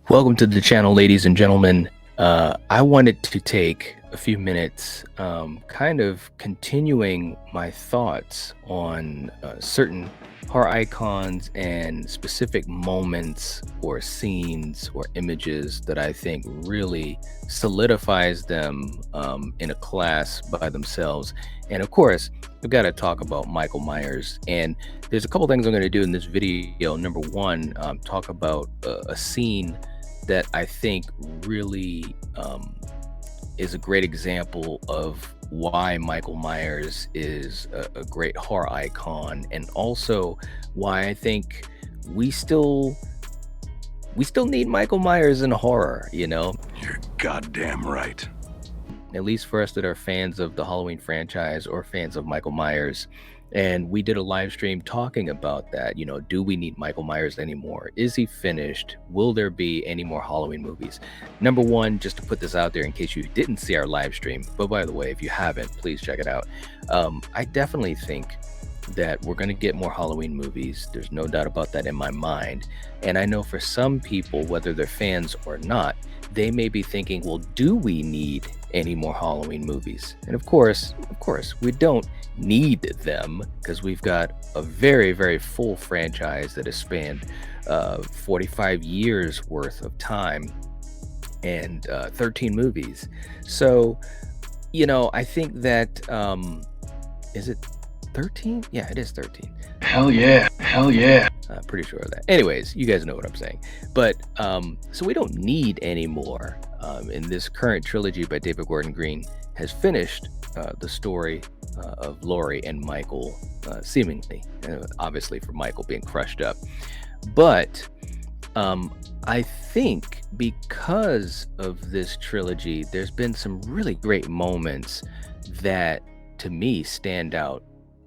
Welcome to the channel, ladies and gentlemen. I wanted to take a few minutes, kind of continuing my thoughts on certain horror icons and specific moments or scenes or images that I think really solidifies them in a class by themselves. And of course, we've got to talk about Michael Myers. And there's a couple things I'm going to do in this video. Number one, talk about a scene that I think really is a great example of why Michael Myers is a great horror icon, and also why I think we still we still need Michael Myers in horror. You're goddamn right. At least for us that are fans of the Halloween franchise or fans of Michael Myers. And we did a live stream talking about that. Do we need Michael Myers anymore? Is he finished? Will there be any more Halloween movies? Number one, just to put this out there in case you didn't see our live stream, but by the way, if you haven't, please check it out. I definitely think that we're going to get more Halloween movies. There's no doubt about that in my mind. And I know for some people, whether they're fans or not, they may be thinking, well, do we need any more Halloween movies? And of course, we don't need them, because we've got a very, very full franchise that has spanned 45 years worth of time and 13 movies. So, I think that, is it 13? Yeah, it is 13. Hell yeah. Hell yeah. Pretty sure of that. Anyways, you guys know what I'm saying. But so we don't need any more. In this current trilogy by David Gordon Green has finished the story of Laurie and Michael, seemingly, obviously for Michael being crushed up. But I think because of this trilogy, there's been some really great moments that, to me, stand out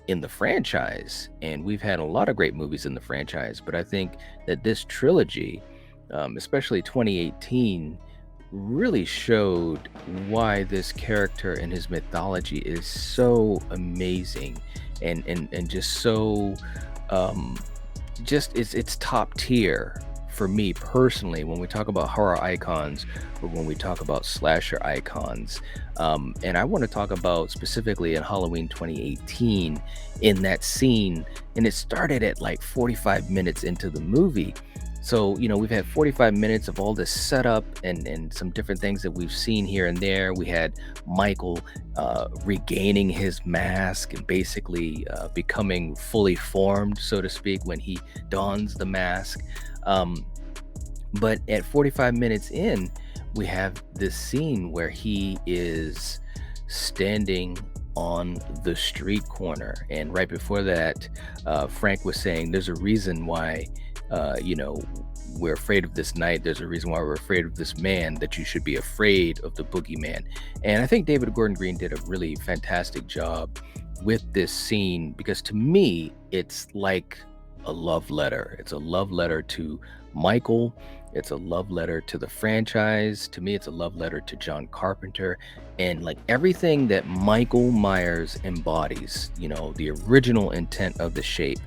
in the franchise. And we've had a lot of great movies in the franchise, but I think that this trilogy, especially 2018, really showed why this character and his mythology is so amazing and just so just it's top tier for me personally when we talk about horror icons or when we talk about slasher icons. And I want to talk about specifically in Halloween 2018 in that scene, and it started at like 45 minutes into the movie. So, we've had 45 minutes of all this setup and some different things that we've seen here and there. We had Michael regaining his mask and basically becoming fully formed, so to speak, when he dons the mask. But at 45 minutes in, we have this scene where he is standing on the street corner. And right before that, Frank was saying there's a reason why we're afraid of this night. There's a reason why we're afraid of this man, that you should be afraid of the boogeyman. And I think David Gordon Green did a really fantastic job with this scene, because to me, it's like a love letter. It's a love letter to Michael. It's a love letter to the franchise. To me, it's a love letter to John Carpenter, and like everything that Michael Myers embodies, the original intent of the shape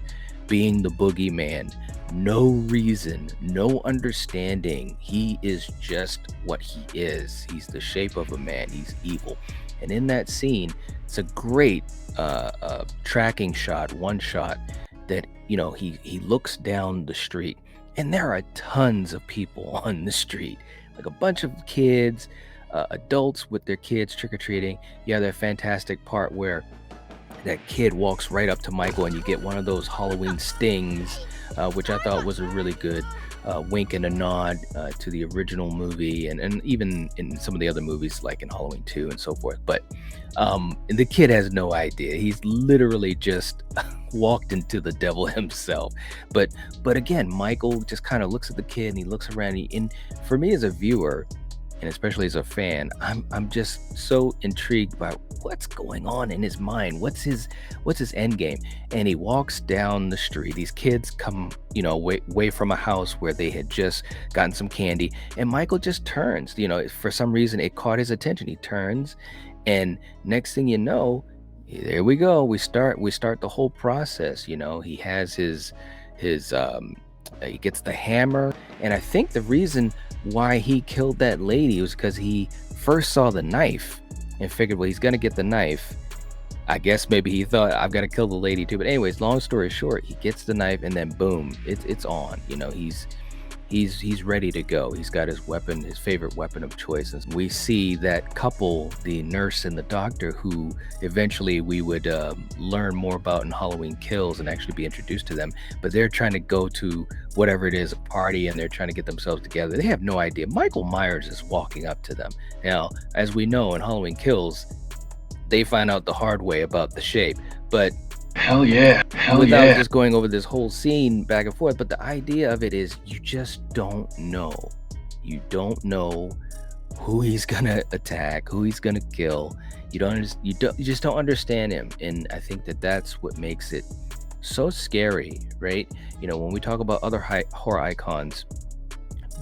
being the boogeyman. No reason, no understanding. He is just what he is. He's the shape of a man. He's evil. And in that scene, it's a great tracking shot, one shot that, he looks down the street, and there are tons of people on the street, like a bunch of kids, adults with their kids trick-or-treating. You have that fantastic part where that kid walks right up to Michael and you get one of those Halloween stings, which I thought was a really good wink and a nod to the original movie, and even in some of the other movies like in Halloween 2 and so forth. But the kid has no idea. He's literally just walked into the devil himself. But again, Michael just kind of looks at the kid and he looks around. And for me as a viewer, and especially as a fan, I'm just so intrigued by what's going on in his mind. What's his end game? And he walks down the street. These kids come, away from a house where they had just gotten some candy, and Michael just turns. For some reason, it caught his attention. He turns, and next thing you know, there we go. We start the whole process. He has his he gets the hammer, and I think the reason why he killed that lady was because he first saw the knife and figured, well, he's gonna get the knife. I guess maybe he thought, I've got to kill the lady too. But anyways, long story short, he gets the knife and then boom, it's on. He's ready to go. He's got his weapon, his favorite weapon of choice. And we see that couple, the nurse and the doctor, who eventually we would learn more about in Halloween Kills and actually be introduced to them. But they're trying to go to whatever it is, a party, and they're trying to get themselves together. They have no idea. Michael Myers is walking up to them. Now, as we know in Halloween Kills, they find out the hard way about the shape. But Hell yeah. Hell without yeah. just going over this whole scene back and forth, but the idea of it is you just don't know. You don't know who he's gonna attack, who he's gonna kill. You just don't understand him, and I think that that's what makes it so scary, right? When we talk about other horror icons,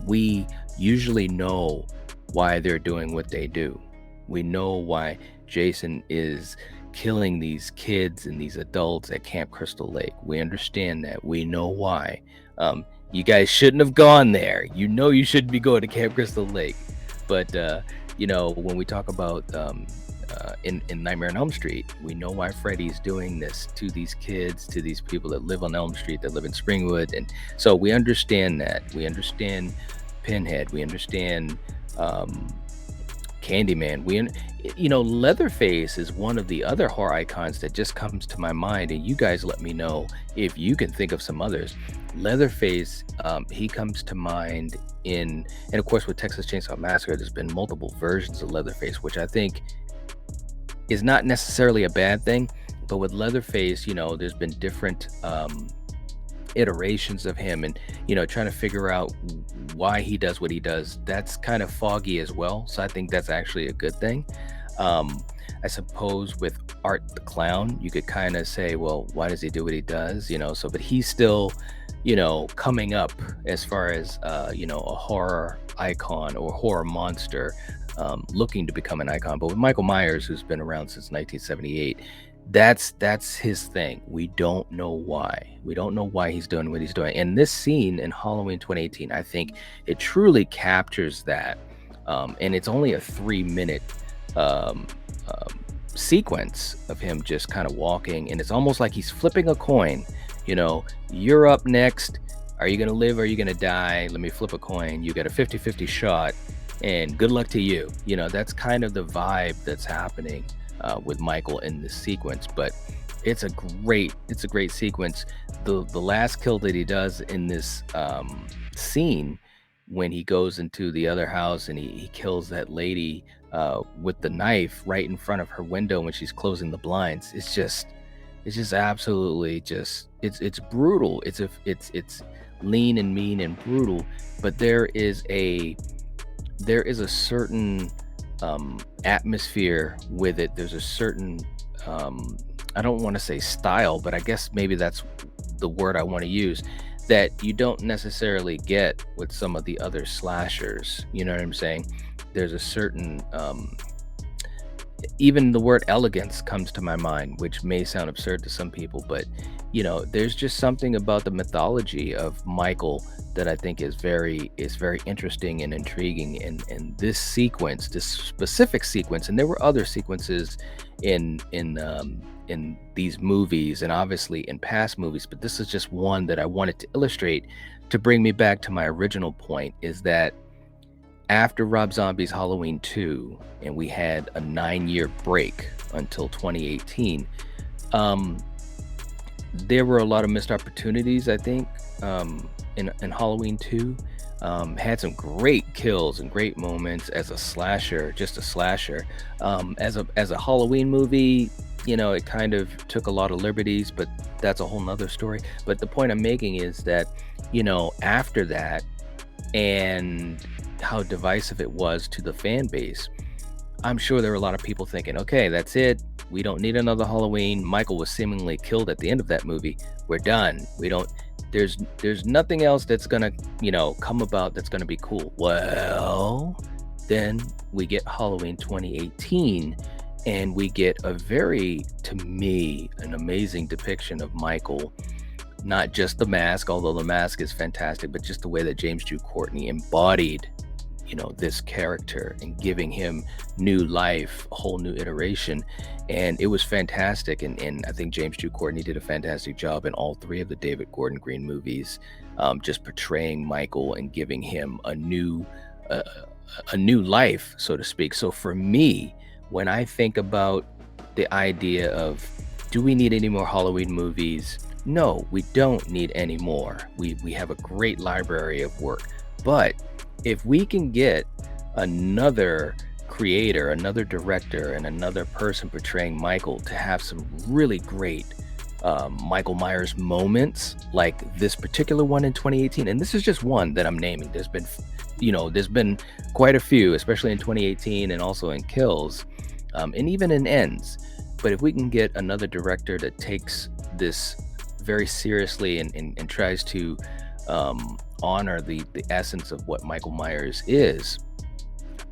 we usually know why they're doing what they do. We know why Jason is killing these kids and these adults at Camp Crystal Lake. We understand that. We know why. You guys shouldn't have gone there. You shouldn't be going to Camp Crystal Lake. But when we talk about in Nightmare on Elm Street, we know why Freddy's doing this to these kids, to these people that live on Elm Street, that live in Springwood. And so we understand that. We understand Pinhead. We understand Candyman. Leatherface is one of the other horror icons that just comes to my mind, and you guys let me know if you can think of some others. Leatherface, he comes to mind and of course with Texas Chainsaw Massacre, there's been multiple versions of Leatherface, which I think is not necessarily a bad thing. But with Leatherface, there's been different iterations of him, and trying to figure out why he does what he does, that's kind of foggy as well. So I think that's actually a good thing. I suppose with Art the Clown, you could kind of say, well, why does he do what he does? But he's still coming up as far as a horror icon or horror monster, looking to become an icon. But with Michael Myers, who's been around since 1978, that's his thing. We don't know why. We don't know why he's doing what he's doing. And this scene in Halloween 2018, I think it truly captures that. And it's only a 3-minute sequence of him just kind of walking, and it's almost like he's flipping a coin. You're up next. Are you gonna live? Or are you gonna die? Let me flip a coin. You got a 50-50 shot, and good luck to you. That's kind of the vibe that's happening with Michael in this sequence. But it's a great sequence. The last kill that he does in this scene, when he goes into the other house and he kills that lady with the knife right in front of her window when she's closing the blinds. It's just absolutely it's brutal. It's lean and mean and brutal, but there is a certain atmosphere with it. There's a certain I don't want to say style, but I guess maybe that's the word I want to use, that you don't necessarily get with some of the other slashers. You know what I'm saying? There's a certain even the word elegance comes to my mind, which may sound absurd to some people, but there's just something about the mythology of Michael that I think is very interesting and intriguing. And this sequence, this specific sequence, and there were other sequences in these movies and obviously in past movies, but this is just one that I wanted to illustrate to bring me back to my original point, is that after Rob Zombie's Halloween 2, and we had a 9-year break until 2018, there were a lot of missed opportunities, I think, in Halloween 2. Had some great kills and great moments as a slasher, just a slasher. As a Halloween movie, it kind of took a lot of liberties, but that's a whole nother story. But the point I'm making is that, after that, and how divisive it was to the fan base, I'm sure there were a lot of people thinking, okay, that's it. We don't need another Halloween. Michael was seemingly killed at the end of that movie. We're done. There's nothing else that's gonna, come about that's gonna be cool. Well, then we get Halloween 2018, and we get to me, an amazing depiction of Michael. Not just the mask, although the mask is fantastic, but just the way that James Drew Courtney embodied this character and giving him new life, a whole new iteration. And it was fantastic. And I think James Jude Courtney did a fantastic job in all three of the David Gordon Green movies, just portraying Michael and giving him uh, a new life, so to speak. So for me, when I think about the idea of, do we need any more Halloween movies? No, we don't need any more. We have a great library of work. But if we can get another creator, another director, and another person portraying Michael to have some really great Michael Myers moments, like this particular one in 2018, and this is just one that I'm naming. There's been quite a few, especially in 2018 and also in Kills, and even in Ends. But if we can get another director that takes this very seriously and tries to honor the essence of what Michael Myers is,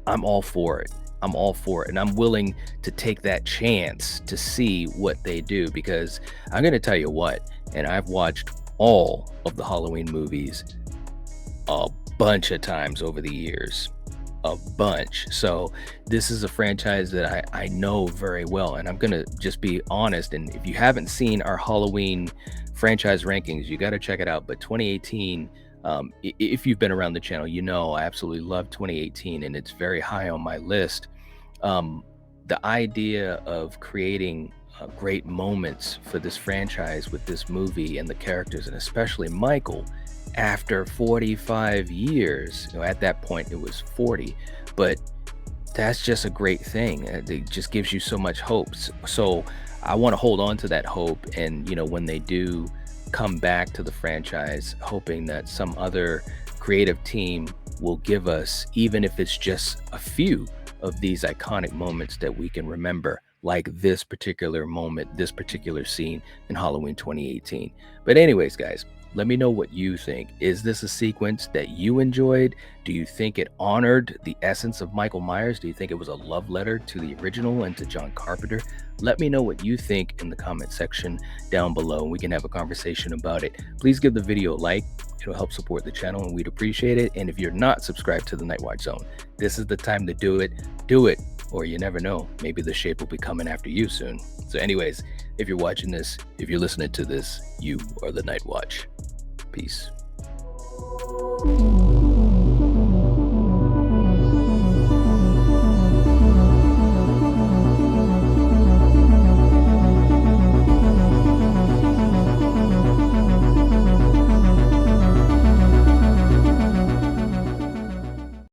I'm all for it. I'm all for it. And I'm willing to take that chance to see what they do, because I'm going to tell you what, and I've watched all of the Halloween movies a bunch of times over the years. A bunch. So this is a franchise that I know very well. And I'm going to just be honest. And if you haven't seen our Halloween franchise rankings, you got to check it out. But 2018, if you've been around the channel, I absolutely love 2018, and it's very high on my list. The idea of creating great moments for this franchise with this movie and the characters, and especially Michael, after 45 years, at that point it was 40, but that's just a great thing. It just gives you so much hope. So I want to hold on to that hope. And, when they do come back to the franchise, hoping that some other creative team will give us, even if it's just a few of these iconic moments that we can remember, like this particular moment, this particular scene in Halloween 2018. But anyways, guys, let me know what you think. Is this a sequence that you enjoyed? Do you think it honored the essence of Michael Myers? Do you think it was a love letter to the original and to John Carpenter? Let me know what you think in the comment section down below, and we can have a conversation about it. Please give the video a like. It'll help support the channel, and we'd appreciate it. And if you're not subscribed to the Nightwatch Zone, this is the time to do it. Do it, or you never know. Maybe the shape will be coming after you soon. So anyways, if you're watching this, if you're listening to this, you are the Nightwatch. Peace.